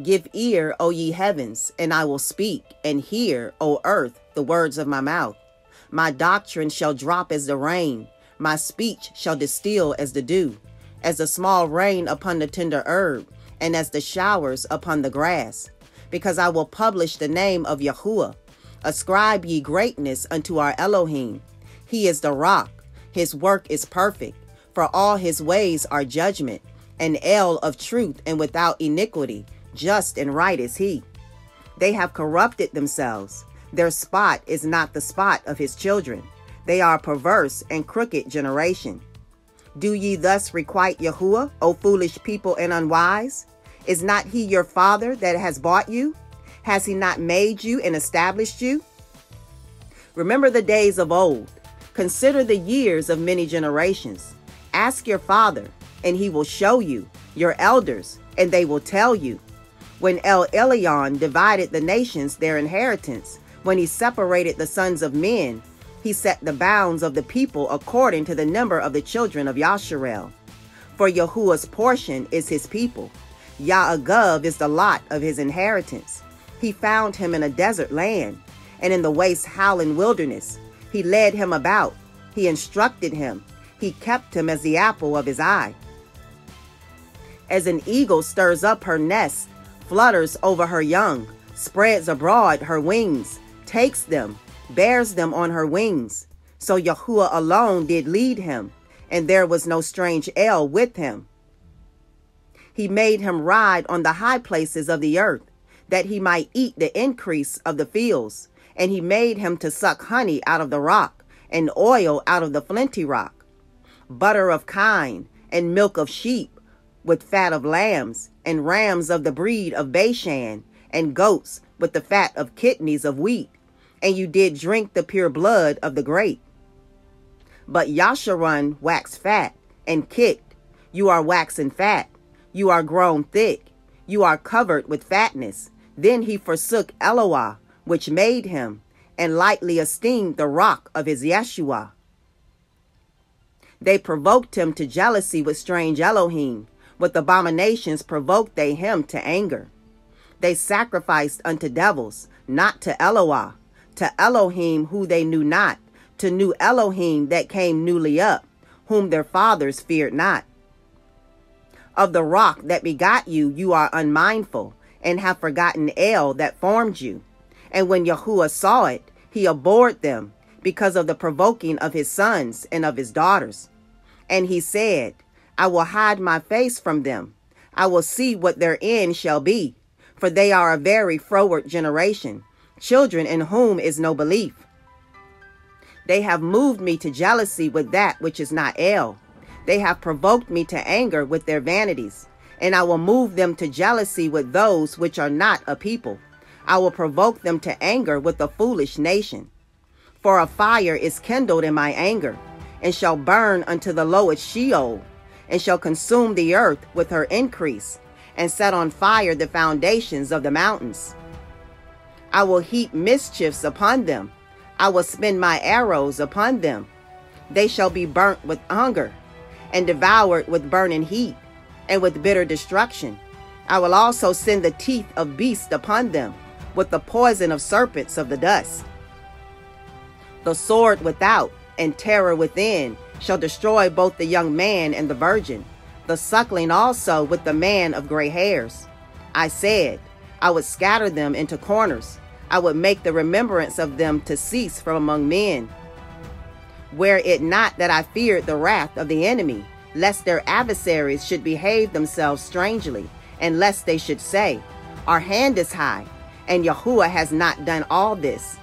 Give ear, O ye heavens, and I will speak, and hear, O earth, the words of my mouth. My doctrine shall drop as the rain, my speech shall distill as the dew, as the small rain upon the tender herb, and as the showers upon the grass. Because I will publish the name of Yahuwah. Ascribe ye greatness unto our Elohim. He is the rock, his work is perfect, for all his ways are judgment, an El of truth and without iniquity, just and right is he. They have corrupted themselves. Their spot is not the spot of his children. They are a perverse and crooked generation. Do ye thus requite Yahuwah, O foolish people and unwise? Is not he your father that has bought you? Has he not made you and established you? Remember the days of old. Consider the years of many generations. Ask your father, and he will show you, your elders, and they will tell you. When El Elyon divided the nations their inheritance, when he separated the sons of men, he set the bounds of the people according to the number of the children of Yasharel. For Yahuwah's portion is his people. Ya'agav is the lot of his inheritance. He found him in a desert land, and in the waste howling wilderness. He led him about. He instructed him. He kept him as the apple of his eye. As an eagle stirs up her nest, flutters over her young, spreads abroad her wings, takes them, bears them on her wings. So Yahuwah alone did lead him, and there was no strange El with him. He made him ride on the high places of the earth, that he might eat the increase of the fields. And he made him to suck honey out of the rock, and oil out of the flinty rock, butter of kine, and milk of sheep, with fat of lambs, and rams of the breed of Bashan, and goats with the fat of kidneys of wheat. And you did drink the pure blood of the grape. But Yasharun waxed fat, and kicked. You are waxen fat. You are grown thick. You are covered with fatness. Then he forsook Eloah, which made him, and lightly esteemed the rock of his Yeshua. They provoked him to jealousy with strange Elohim. With abominations provoked they him to anger. They sacrificed unto devils, not to Eloah, to Elohim who they knew not, to new Elohim that came newly up, whom their fathers feared not. Of the rock that begot you, you are unmindful, and have forgotten El that formed you. And when Yahuwah saw it, he abhorred them, because of the provoking of his sons and of his daughters. And he said, I will hide my face from them. I will see what their end shall be, for they are a very froward generation, children in whom is no belief. They have moved me to jealousy with that which is not El. They have provoked me to anger with their vanities, and I will move them to jealousy with those which are not a people. I will provoke them to anger with a foolish nation. For a fire is kindled in my anger, and shall burn unto the lowest Sheol, and shall consume the earth with her increase, and set on fire the foundations of the mountains. I will heap mischiefs upon them. I will spend my arrows upon them. They shall be burnt with hunger, and devoured with burning heat, and with bitter destruction. I will also send the teeth of beasts upon them, with the poison of serpents of the dust. The sword without and terror within shall destroy both the young man and the virgin, the suckling also with the man of gray hairs. I said, I would scatter them into corners. I would make the remembrance of them to cease from among men. Were it not that I feared the wrath of the enemy, lest their adversaries should behave themselves strangely, and lest they should say, Our hand is high, and Yahuwah has not done all this.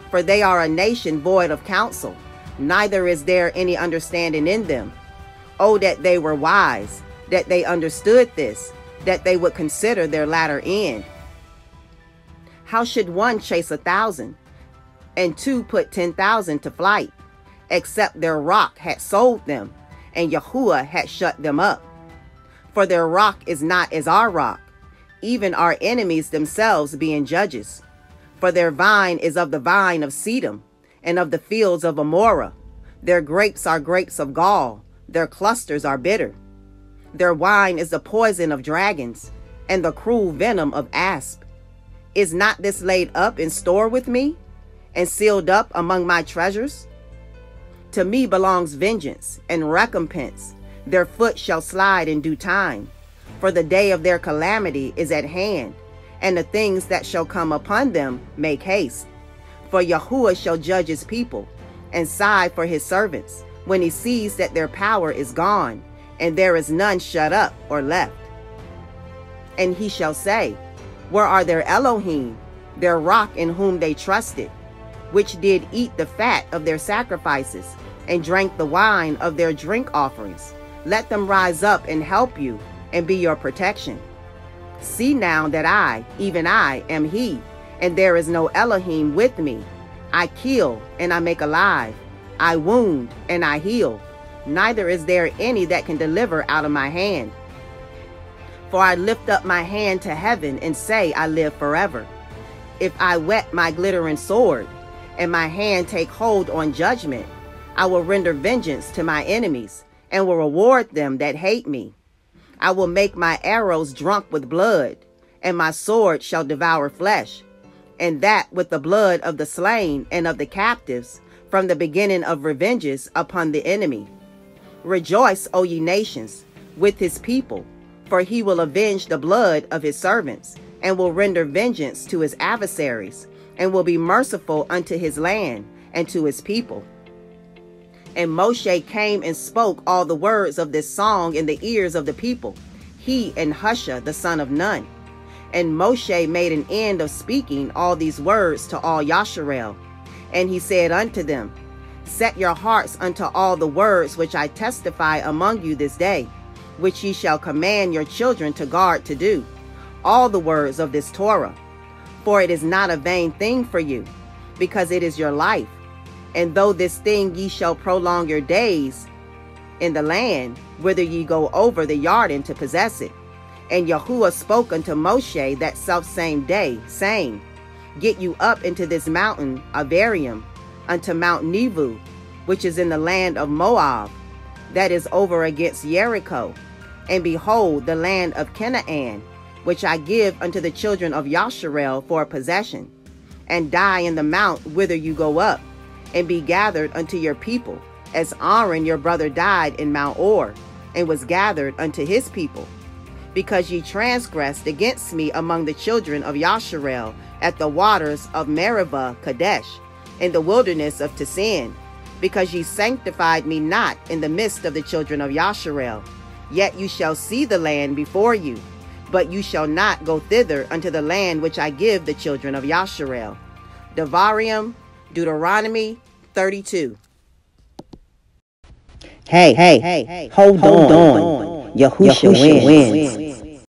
For they are a nation void of counsel, neither is there any understanding in them. Oh, that they were wise, that they understood this, that they would consider their latter end. How should one chase 1,000, and two put 10,000 to flight, except their rock had sold them, and Yahuwah had shut them up? For their rock is not as our rock, even our enemies themselves being judges. For their vine is of the vine of Sedom, and of the fields of Amorah. Their grapes are grapes of gall, their clusters are bitter. Their wine is the poison of dragons, and the cruel venom of asp? Is not this laid up in store with me, and sealed up among my treasures? To me belongs vengeance and recompense. Their foot shall slide in due time. For the day of their calamity is at hand, and the things that shall come upon them make haste. For Yahuwah shall judge his people, and sigh for his servants, when he sees that their power is gone, and there is none shut up or left. And he shall say, where are their Elohim, their rock in whom they trusted, which did eat the fat of their sacrifices, and drank the wine of their drink offerings? Let them rise up and help you, and be your protection. See now that I, even I, am he, and there is no Elohim with me. I kill, and I make alive. I wound, and I heal. Neither is there any that can deliver out of my hand. For I lift up my hand to heaven, and say, I live forever. If I whet my glittering sword, and my hand take hold on judgment, I will render vengeance to my enemies, and will reward them that hate me. I will make my arrows drunk with blood, and my sword shall devour flesh, and that with the blood of the slain and of the captives, from the beginning of revenges upon the enemy. Rejoice, O ye nations, with his people, for he will avenge the blood of his servants, and will render vengeance to his adversaries, and will be merciful unto his land and to his people. And Mosheh came and spoke all the words of this song in the ears of the people, he and Hushah the son of Nun. And Mosheh made an end of speaking all these words to all Yasharel. And he said unto them, set your hearts unto all the words which I testify among you this day, which ye shall command your children to guard to do, all the words of this Torah. For it is not a vain thing for you, because it is your life. And though this thing ye shall prolong your days in the land, whither ye go over the Jordan to possess it. And Yahuwah spoke unto Mosheh that selfsame day, saying, get you up into this mountain Devariym, unto Mount Nebu, which is in the land of Moab, that is over against Jericho. And behold, the land of Canaan, which I give unto the children of Yasharel for a possession. And die in the mount whither you go up, and be gathered unto your people, as Aaron your brother died in Mount Or, and was gathered unto his people. Because ye transgressed against me among the children of Yasharel at the waters of Meribah Kadesh, in the wilderness of Tesin, because ye sanctified me not in the midst of the children of Yasharel. Yet you shall see the land before you, but you shall not go thither unto the land which I give the children of Yasharel. Devariym, Deuteronomy 32. Hey, hold on. Yahushua wins.